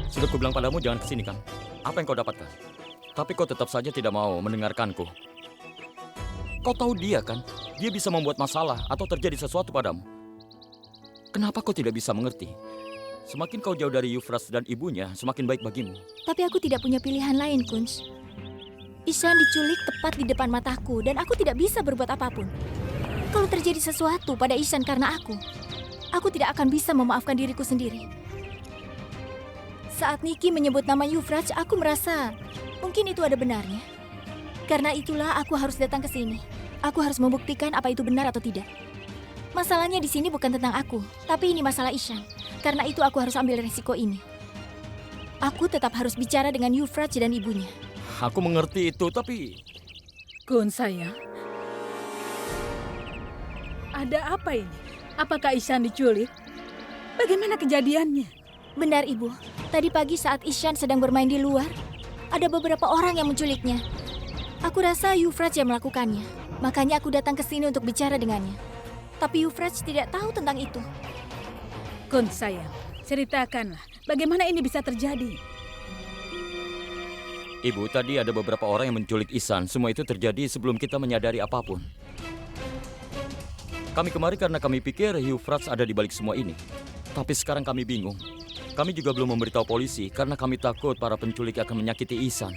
Sudah kubilang padamu jangan kesini kan? Apa yang kau dapatkan? Tapi kau tetap saja tidak mau mendengarkanku. Kau tahu dia kan? Dia bisa membuat masalah atau terjadi sesuatu padamu. Kenapa kau tidak bisa mengerti? Semakin kau jauh dari Euphrates dan ibunya, semakin baik bagimu. Tapi aku tidak punya pilihan lain, Kunz. Ishan diculik tepat di depan mataku dan aku tidak bisa berbuat apapun. Kalau terjadi sesuatu pada Ishan karena aku tidak akan bisa memaafkan diriku sendiri. Saat Niki menyebut nama Euphrates, aku merasa mungkin itu ada benarnya. Karena itulah aku harus datang ke sini. Aku harus membuktikan apa itu benar atau tidak. Masalahnya di sini bukan tentang aku, tapi ini masalah Ishan. Karena itu aku harus ambil resiko ini. Aku tetap harus bicara dengan Euphrates dan ibunya. Aku mengerti itu, tapi... Kun sayang, ada apa ini? Apakah Ishan diculik? Bagaimana kejadiannya? Benar, Ibu. Tadi pagi saat Ishan sedang bermain di luar, ada beberapa orang yang menculiknya. Aku rasa Euphrates yang melakukannya. Makanya aku datang ke sini untuk bicara dengannya. Tapi Euphrates tidak tahu tentang itu. Kun sayang, ceritakanlah bagaimana ini bisa terjadi. Ibu, tadi ada beberapa orang yang menculik Ihsan. Semua itu terjadi sebelum kita menyadari apapun. Kami kemari karena kami pikir Euphrates ada di balik semua ini. Tapi sekarang kami bingung. Kami juga belum memberitahu polisi karena kami takut para penculik akan menyakiti Ihsan.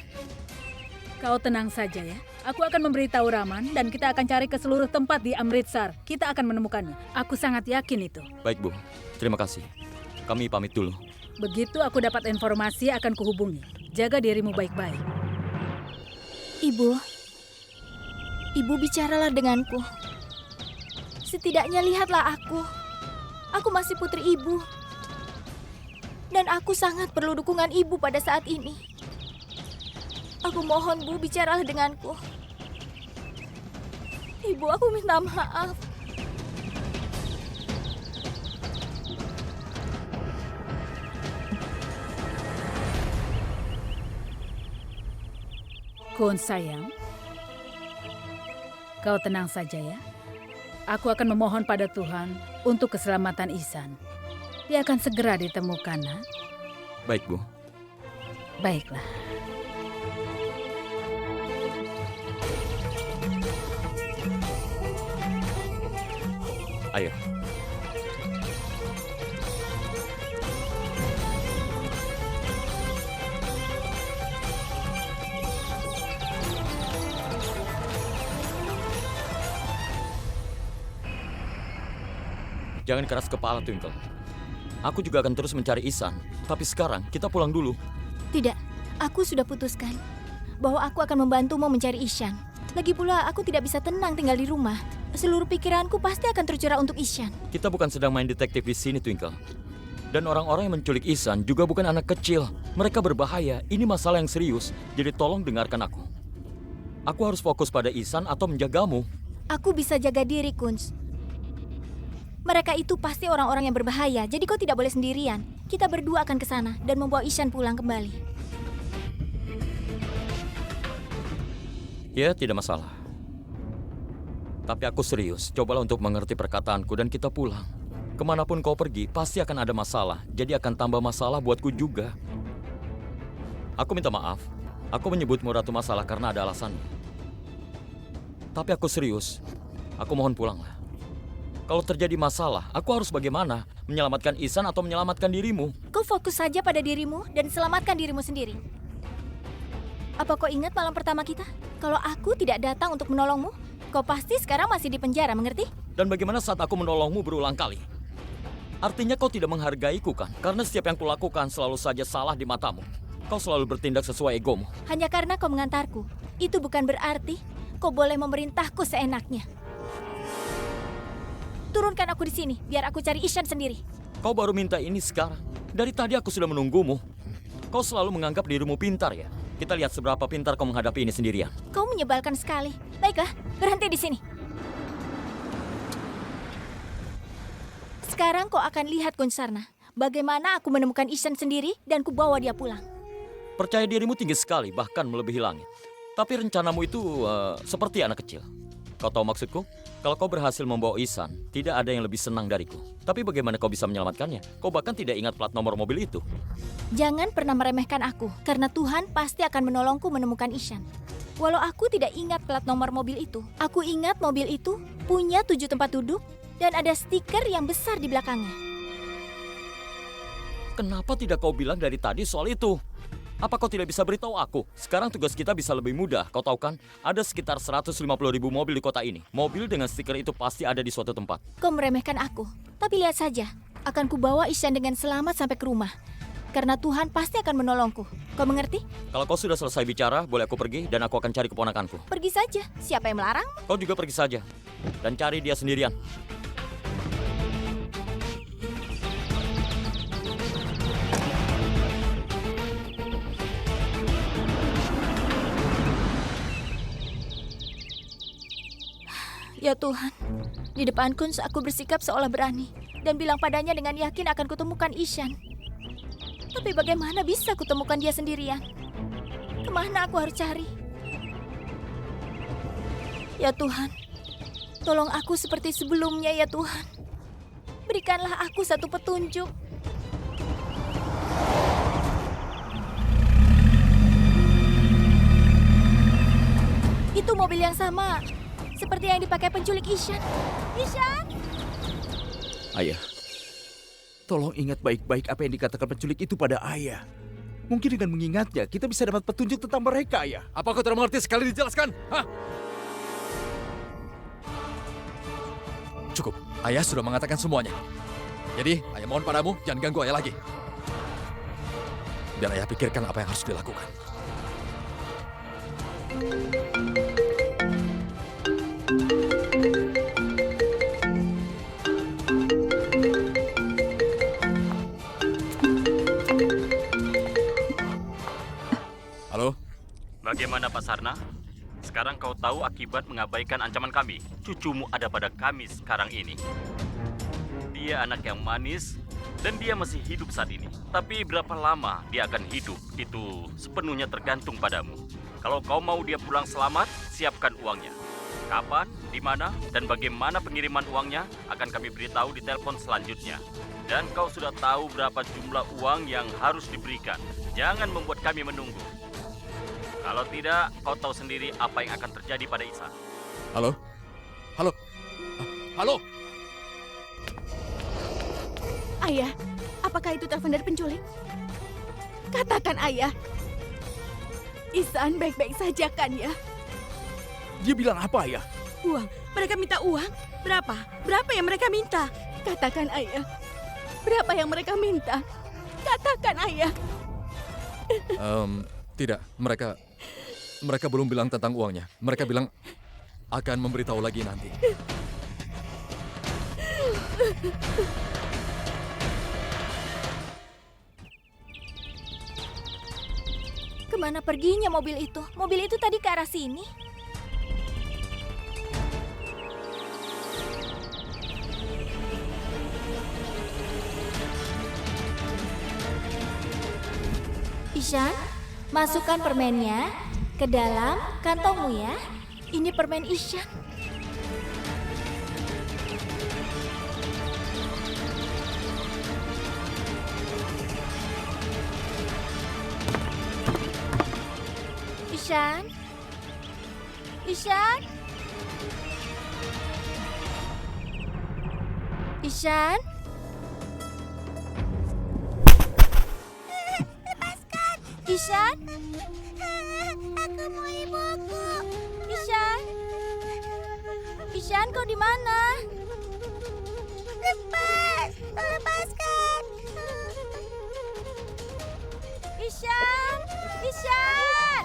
Kau tenang saja ya. Aku akan memberitahu Raman dan kita akan cari ke seluruh tempat di Amritsar. Kita akan menemukannya. Aku sangat yakin itu. Baik, Bu. Terima kasih. Kami pamit dulu. Begitu aku dapat informasi akan kuhubungi. Jaga dirimu baik-baik. Ibu bicaralah denganku. Setidaknya lihatlah aku. Aku masih putri ibu. Dan aku sangat perlu dukungan ibu pada saat ini. Aku mohon, Bu, bicaralah denganku. Ibu, aku minta maaf. Kun sayang, kau tenang saja ya. Aku akan memohon pada Tuhan untuk keselamatan Ihsan. Dia akan segera ditemukan, nak. Baik, Bu. Baiklah. Ayo. Jangan keras kepala, Twinkle. Aku juga akan terus mencari Ihsan. Tapi sekarang kita pulang dulu. Tidak, aku sudah putuskan bahwa aku akan membantumu mencari Ishan. Lagi pula, aku tidak bisa tenang tinggal di rumah. Seluruh pikiranku pasti akan tercurah untuk Ishan. Kita bukan sedang main detektif di sini, Twinkle. Dan orang-orang yang menculik Ihsan juga bukan anak kecil. Mereka berbahaya. Ini masalah yang serius. Jadi tolong dengarkan aku. Aku harus fokus pada Ihsan atau menjagamu. Aku bisa jaga diri, Kunz. Mereka itu pasti orang-orang yang berbahaya, jadi kau tidak boleh sendirian. Kita berdua akan ke sana dan membawa Ishan pulang kembali. Ya, tidak masalah. Tapi aku serius. Cobalah untuk mengerti perkataanku dan kita pulang. Kemanapun kau pergi, pasti akan ada masalah. Jadi akan tambah masalah buatku juga. Aku minta maaf. Aku menyebutmu Ratu Masalah karena ada alasannya. Tapi aku serius. Aku mohon pulanglah. Kalau terjadi masalah, aku harus bagaimana? Menyelamatkan Ihsan atau menyelamatkan dirimu? Kau fokus saja pada dirimu dan selamatkan dirimu sendiri. Apa kau ingat malam pertama kita? Kalau aku tidak datang untuk menolongmu, kau pasti sekarang masih di penjara, mengerti? Dan bagaimana saat aku menolongmu berulang kali? Artinya kau tidak menghargaiku kan? Karena setiap yang kulakukan selalu saja salah di matamu. Kau selalu bertindak sesuai egomu. Hanya karena kau mengantarku, itu bukan berarti kau boleh memerintahku seenaknya. Turunkan aku di sini, biar aku cari Ishan sendiri. Kau baru minta ini sekarang. Dari tadi aku sudah menunggumu. Kau selalu menganggap dirimu pintar ya? Kita lihat seberapa pintar kau menghadapi ini sendirian. Kau menyebalkan sekali. Baiklah, berhenti di sini. Sekarang kau akan lihat, Kunsarna, bagaimana aku menemukan Ishan sendiri dan kubawa dia pulang. Percaya dirimu tinggi sekali, bahkan melebihi langit. Tapi rencanamu itu seperti anak kecil. Kau tahu maksudku? Kalau kau berhasil membawa Ihsan, tidak ada yang lebih senang dariku. Tapi bagaimana kau bisa menyelamatkannya? Kau bahkan tidak ingat plat nomor mobil itu. Jangan pernah meremehkan aku, karena Tuhan pasti akan menolongku menemukan Ihsan. Walau aku tidak ingat plat nomor mobil itu, aku ingat mobil itu punya 7 tempat duduk dan ada stiker yang besar di belakangnya. Kenapa tidak kau bilang dari tadi soal itu? Apa kau tidak bisa beritahu aku? Sekarang tugas kita bisa lebih mudah. Kau tahu kan, ada sekitar 150.000 mobil di kota ini. Mobil dengan stiker itu pasti ada di suatu tempat. Kau meremehkan aku, tapi lihat saja, akan kubawa Ihsan dengan selamat sampai ke rumah. Karena Tuhan pasti akan menolongku. Kau mengerti? Kalau kau sudah selesai bicara, boleh aku pergi dan aku akan cari keponakanku. Pergi saja, siapa yang melarang? Kau juga pergi saja. Dan cari dia sendirian. Ya Tuhan, di depan Kunz aku bersikap seolah berani dan bilang padanya dengan yakin akan kutemukan Ihsan. Tapi bagaimana bisa kutemukan dia sendirian? Kemana aku harus cari? Ya Tuhan, tolong aku seperti sebelumnya ya Tuhan. Berikanlah aku satu petunjuk. Itu mobil yang sama. Seperti yang dipakai penculik Ihsan. Ihsan! Ayah, tolong ingat baik-baik apa yang dikatakan penculik itu pada ayah. Mungkin dengan mengingatnya, kita bisa dapat petunjuk tentang mereka, ayah. Apa kau tidak mengerti sekali dijelaskan? Hah? Cukup, ayah sudah mengatakan semuanya. Jadi, ayah mohon padamu, jangan ganggu ayah lagi. Biar ayah pikirkan apa yang harus dilakukan. Halo? Bagaimana Pak Sarna? Sekarang kau tahu akibat mengabaikan ancaman kami. Cucumu ada pada kami sekarang ini. Dia anak yang manis dan dia masih hidup saat ini. Tapi berapa lama dia akan hidup, itu sepenuhnya tergantung padamu. Kalau kau mau dia pulang selamat, siapkan uangnya. Kapan, di mana, dan bagaimana pengiriman uangnya akan kami beritahu di telepon selanjutnya. Dan kau sudah tahu berapa jumlah uang yang harus diberikan. Jangan membuat kami menunggu. Kalau tidak, kau tahu sendiri apa yang akan terjadi pada Ihsan. Halo? Halo? Halo? Ayah, apakah itu telepon dari penculik? Katakan ayah. Ihsan baik-baik saja kan ya? Dia bilang apa, ayah? Uang, mereka minta uang. Berapa? Berapa yang mereka minta? Katakan ayah. Berapa yang mereka minta? Katakan ayah. Tidak, mereka belum bilang tentang uangnya. Mereka bilang akan memberitahu lagi nanti. Kemana perginya mobil itu? Mobil itu tadi ke arah sini. Ihsan, masukkan permennya ke dalam kantongmu ya. Ini permen Ihsan. Ihsan? Ihsan? Ihsan? Lepaskan! Ihsan? Aku mau ibuku. Ihsan? Ihsan, kau di mana? Lepaskan! Ihsan! Ihsan!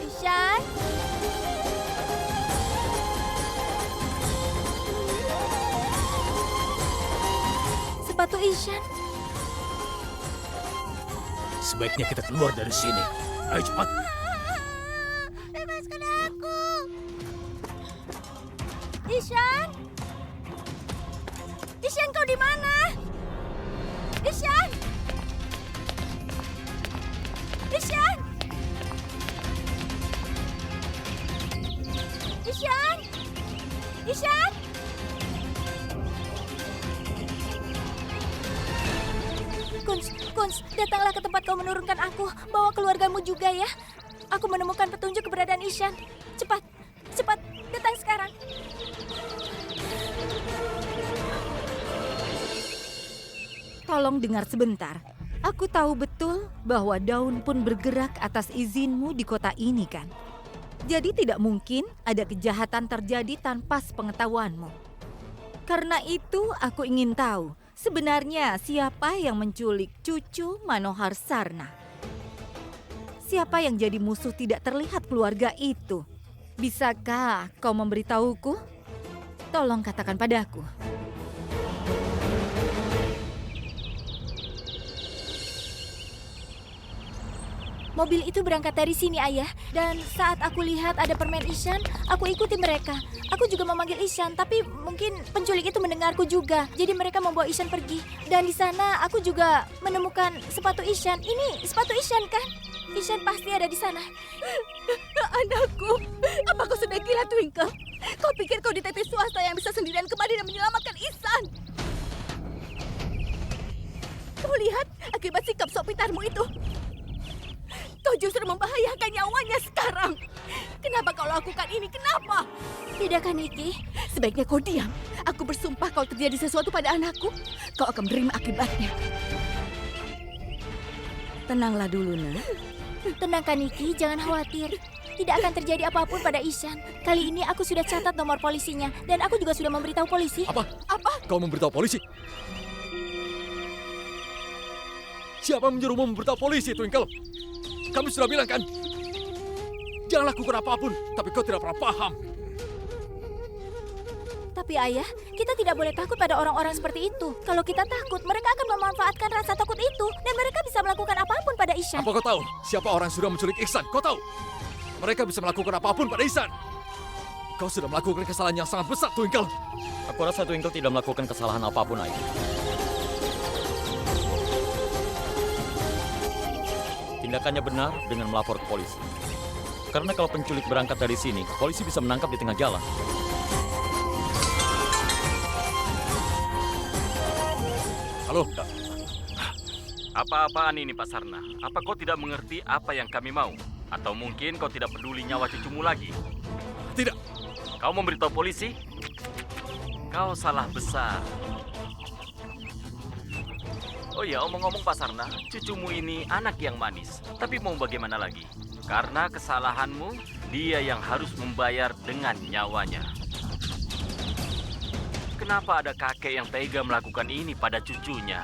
Ihsan? Sepatu Ihsan. Sebaiknya kita keluar dari sini. Ayo cepat. Lepaskan aku. Ihsan? Ihsan, kau di mana? Ihsan? Ihsan? Kunz, datanglah ke tempat kau menurunkan aku. Bawa keluargamu juga ya. Aku menemukan petunjuk keberadaan Ishan. Cepat, datang sekarang. Tolong dengar sebentar. Aku tahu betul bahwa daun pun bergerak atas izinmu di kota ini kan? Jadi tidak mungkin ada kejahatan terjadi tanpa sepengetahuanmu. Karena itu aku ingin tahu sebenarnya siapa yang menculik cucu Manohar Sarna. Siapa yang jadi musuh tidak terlihat keluarga itu? Bisakah kau memberitahuku? Tolong katakan padaku. Mobil itu berangkat dari sini, Ayah. Dan saat aku lihat ada permen Ishan, aku ikuti mereka. Aku juga memanggil Ishan, tapi mungkin penculik itu mendengarku juga. Jadi mereka membawa Ishan pergi. Dan di sana aku juga menemukan sepatu Ishan. Ini sepatu Ishan kan? Ishan pasti ada di sana. Anakku, apa kau sudah gila, Twinkle? Kau pikir kau detektif swasta yang bisa sendirian kembali dan menyelamatkan Ihsan? Kau lihat akibat sikap sok pintarmu itu. Kau justru membahayakan nyawanya sekarang. Kenapa kau lakukan ini? Kenapa? Tidak kan, Niki? Sebaiknya kau diam. Aku bersumpah kalau terjadi sesuatu pada anakku, kau akan menerima akibatnya. Tenanglah dulu, Nak. Tenang kan, Niki? Jangan khawatir. Tidak akan terjadi apapun pada Ishan. Kali ini aku sudah catat nomor polisinya. Dan aku juga sudah memberitahu polisi. Apa? Kau memberitahu polisi? Siapa yang menyuruhmu memberitahu polisi, Twinkle? Kami sudah bilang kan? Jangan lakukan apapun, tapi kau tidak pernah paham. Tapi Ayah, kita tidak boleh takut pada orang-orang seperti itu. Kalau kita takut, mereka akan memanfaatkan rasa takut itu. Dan mereka bisa melakukan apapun pada Ishan. Apa kau tahu siapa orang yang sudah menculik Ihsan? Kau tahu? Mereka bisa melakukan apapun pada Ihsan. Kau sudah melakukan kesalahan yang sangat besar, Twinkle. Aku rasa Twinkle tidak melakukan kesalahan apapun, Ayah. Tindakannya benar dengan melapor ke polisi. Karena kalau penculik berangkat dari sini, polisi bisa menangkap di tengah jalan. Halo, Apa-apaan ini, Pak Sarna? Apa kau tidak mengerti apa yang kami mau? Atau mungkin kau tidak peduli nyawa cucumu lagi? tidak. Kau memberitahu polisi? Kau salah besar. Oh ya, omong-omong Pak Sarna, cucumu ini anak yang manis. Tapi mau bagaimana lagi? Karena kesalahanmu, dia yang harus membayar dengan nyawanya. Kenapa ada kakek yang tega melakukan ini pada cucunya?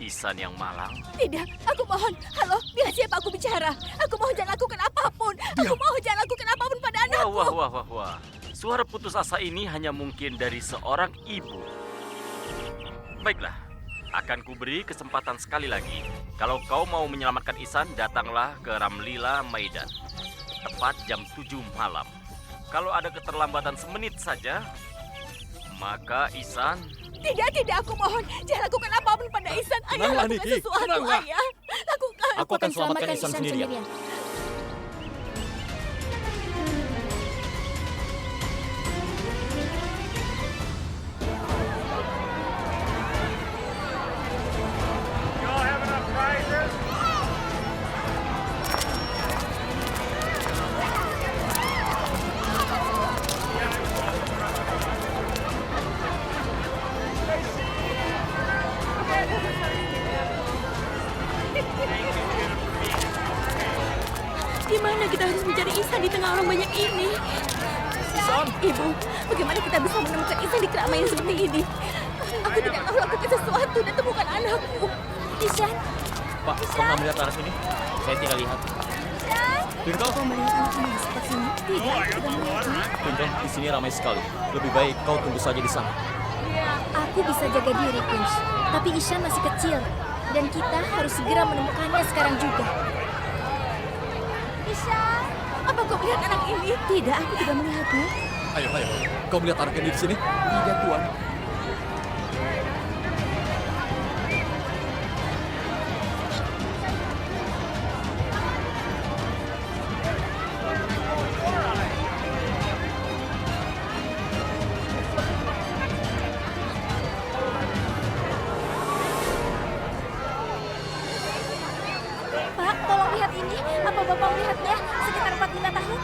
Ihsan yang malang. Tidak, aku mohon. Halo, bila siapa aku bicara? Aku mohon jangan lakukan apapun. Aku mohon jangan lakukan apapun pada anakku. Wah. Suara putus asa ini hanya mungkin dari seorang ibu. Baiklah, akan kuberi kesempatan sekali lagi. Kalau kau mau menyelamatkan Ihsan, datanglah ke Ramlila Maidan. Tepat jam 7 malam. Kalau ada keterlambatan semenit saja, maka Ihsan... Tidak, aku mohon. Jangan lakukan apapun pada Ihsan. Ayah, Tenanglah, lakukan Niki. sesuatu, Tenanglah. Ayah. Lakukan. Aku akan selamatkan Ihsan sendirian. Di mana kita harus mencari Ihsan di tengah orang banyak ini? Ibu, bagaimana kita bisa menemukan Ihsan di keramaian seperti ini? Aku tidak tahu lakukan sesuatu dan temukan anakku. Ishan, Pak, kau nggak melihat arah sini? Saya tidak lihat. Twinkle, kau melihat anak emas seperti ini? Tidak, aku tidak melihatnya. Twinkle, di sini ramai sekali. Lebih baik kau tunggu saja di sana. Aku bisa jaga diri, Kunz. Tapi Ishan masih kecil. Dan kita harus segera menemukannya sekarang juga. Ishan! Apa kau melihat anak ini? Tidak, aku tidak melihatnya. Ayo. Kau melihat anak ini di sini? Tidak, Tuan. ini? Apa Bapak melihatnya sekitar 4-5 tahun?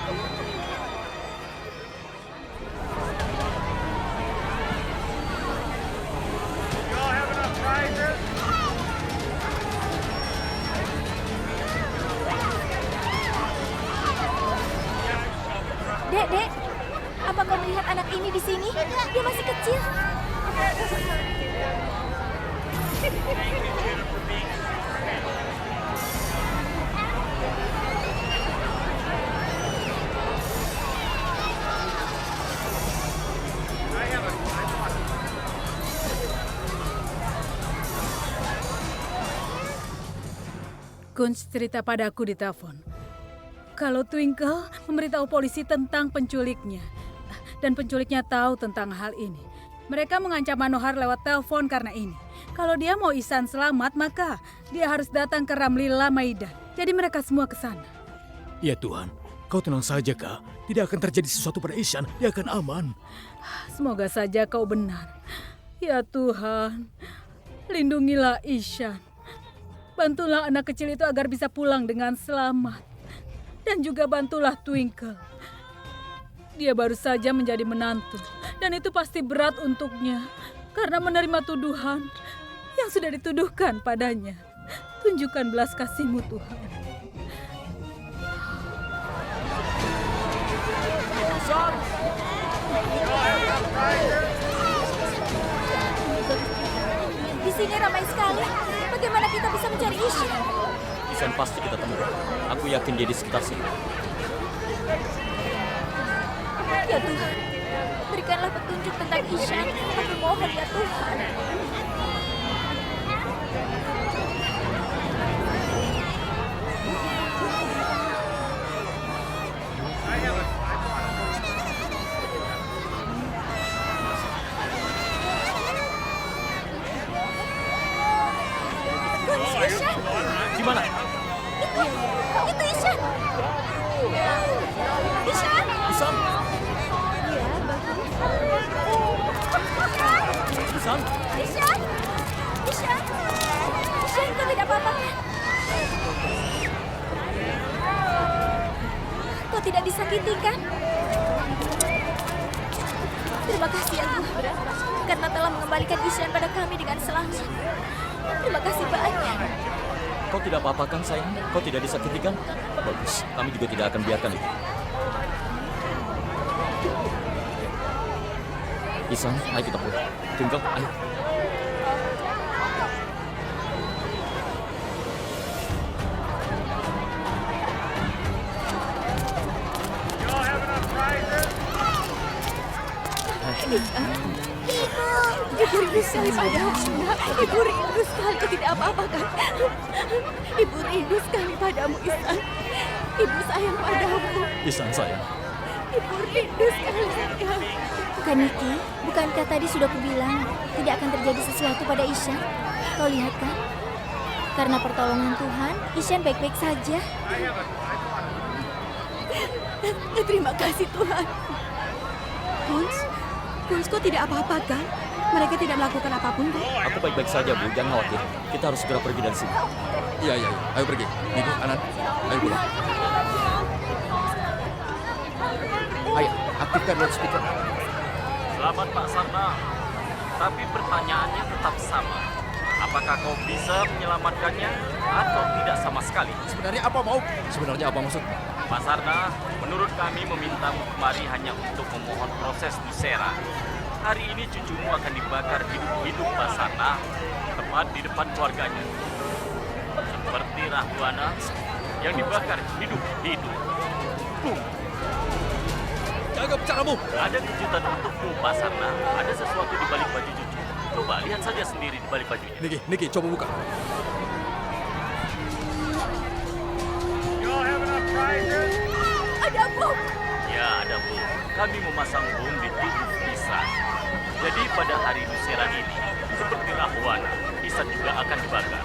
Dek, apa kau melihat anak ini di sini? Dia masih kecil. Kunz cerita padaku di telepon. Kalau Twinkle memberitahu polisi tentang penculiknya. Dan penculiknya tahu tentang hal ini. Mereka mengancam Manohar lewat telepon karena ini. Kalau dia mau Ihsan selamat, maka dia harus datang ke Ramlila Maidan. Jadi mereka semua ke sana. Ya Tuhan, kau tenang saja, Kak. Tidak akan terjadi sesuatu pada Ihsan. Dia akan aman. Semoga saja kau benar. Ya Tuhan, lindungilah Ihsan. Bantulah anak kecil itu agar bisa pulang dengan selamat. Dan juga bantulah Twinkle. Dia baru saja menjadi menantu. Dan itu pasti berat untuknya. Karena menerima tuduhan yang sudah dituduhkan padanya. Tunjukkan belas kasih-Mu Tuhan. Di sini ramai sekali. Bagaimana kita bisa mencari Ihsan? Ihsan pasti kita temukan. Aku yakin dia di sekitar sini. Ya Tuhan, berikanlah petunjuk tentang Ihsan. Aku mohon ya Tuhan. Ihsan, Di mana? itu Ihsan. Ihsan. Ihsan? Ihsan? Ihsan! Ihsan! Ihsan, kau tidak apa-apa kan? Kau tidak disakiti kan? Terima kasih ya Tuhan, karena telah mengembalikan Ihsan pada kami dengan selamat. Terima kasih banyak. Kau tidak apa-apa kan sayang? Kau tidak disakiti kan? Bagus, kami juga tidak akan biarkan itu. Ihsan, ayo kita pulang. Twinkle, ayo. Ibu rindu sekali padamu, nak. Ibu rindu sekali. Kau tidak apa-apa kan? Ibu rindu sekali padamu, Ihsan. Ibu sayang padamu. Ihsan sayang. Ibu rindu sekali, sayang. Kaniki, bukankah tadi sudah kubilang tidak akan terjadi sesuatu pada Ihsan? Kau lihat kan? Karena pertolongan Tuhan, Ihsan baik-baik saja. Terima kasih, Tuhan. Kunz, kau tidak apa-apa kan? Mereka tidak melakukan apapun, kan? Aku baik-baik saja, Bu. Jangan khawatir. Kita harus segera pergi dari sini. Iya. Ayo pergi. Nico, Anan, ayo pulang. Ayo, aktifkan loudspeaker. Selamat Pak Sarna. Tapi pertanyaannya tetap sama. Apakah kau bisa menyelamatkannya atau tidak sama sekali? Sebenarnya apa maksud? Pak Sarna, menurut kami memintamu kemari hanya untuk memohon proses Nusera. Hari ini cucumu akan dibakar hidup-hidup Pak Sarna, tepat di depan keluarganya. Seperti Rahwana yang dibakar hidup-hidup. Jaga bicaramu. Ada kejutan untukmu, Pak Sarna. Ada sesuatu di balik baju cucu. Coba lihat saja sendiri di balik bajunya. Niki, coba buka. Ada bom. Ya, ada bom. Kami memasang bom di tubuh Ihsan. Jadi pada hari Nuseran ini, seperti Rahwana, Ihsan juga akan dibakar.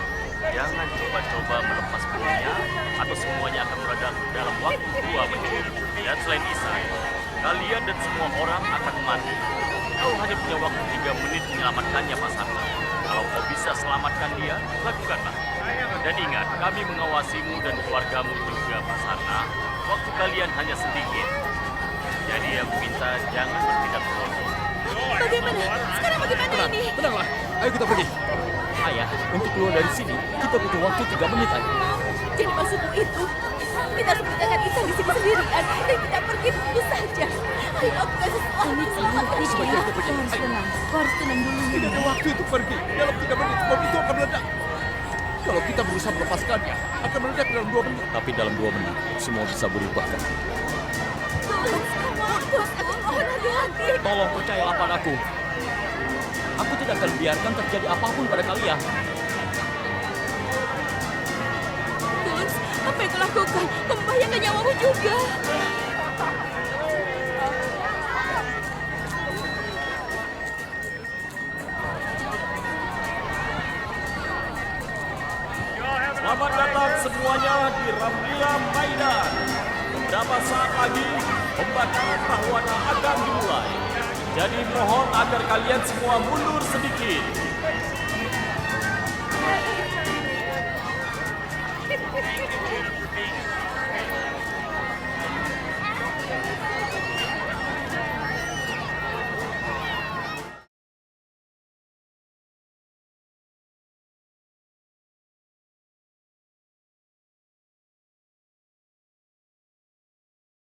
Jangan coba-coba melepas bomnya, atau semuanya akan meledak dalam waktu 2 menit. Dan selain Ihsan, kalian dan semua orang akan mati. Kau hanya punya waktu 3 menit menyelamatkannya, Pak Sarna. Kalau kau bisa selamatkan dia, lakukanlah. Dan ingat, Kami mengawasimu dan keluargamu juga, Pak Sarna. Waktu kalian hanya sedikit. Jadi aku minta jangan bertindak bodoh. Bagaimana? Sekarang bagaimana ini? Tenanglah, ayo kita pergi. Ayah, untuk keluar dari sini, kita butuh waktu 3 menit, Ayah. Jadi maksudmu itu? Kita harus meninggalkan Ihsan di sini sendirian dan kita pergi begitu saja. Ayo lakukan sesuatu, selamatkan dia. Kau harus tenang. Kau harus tenang dulu. Tidak ada waktu untuk pergi. Dalam 3 menit bom itu akan meledak. Kalau kita berusaha melepaskannya, akan meledak dalam 2 menit. Tapi dalam 2 menit, semua bisa berubah, kan? Tuhan, aku mohon hati-hati. Tolong percayalah padaku. Aku tidak akan biarkan terjadi apapun pada kalian. Tuhan, apa yang kau lakukan? Kau membahayakan nyawamu juga. Selamat datang semuanya di Ramlia Maidan. Beberapa saat lagi, pembakaran Rahwana akan dimulai. Jadi mohon agar kalian semua mundur sedikit.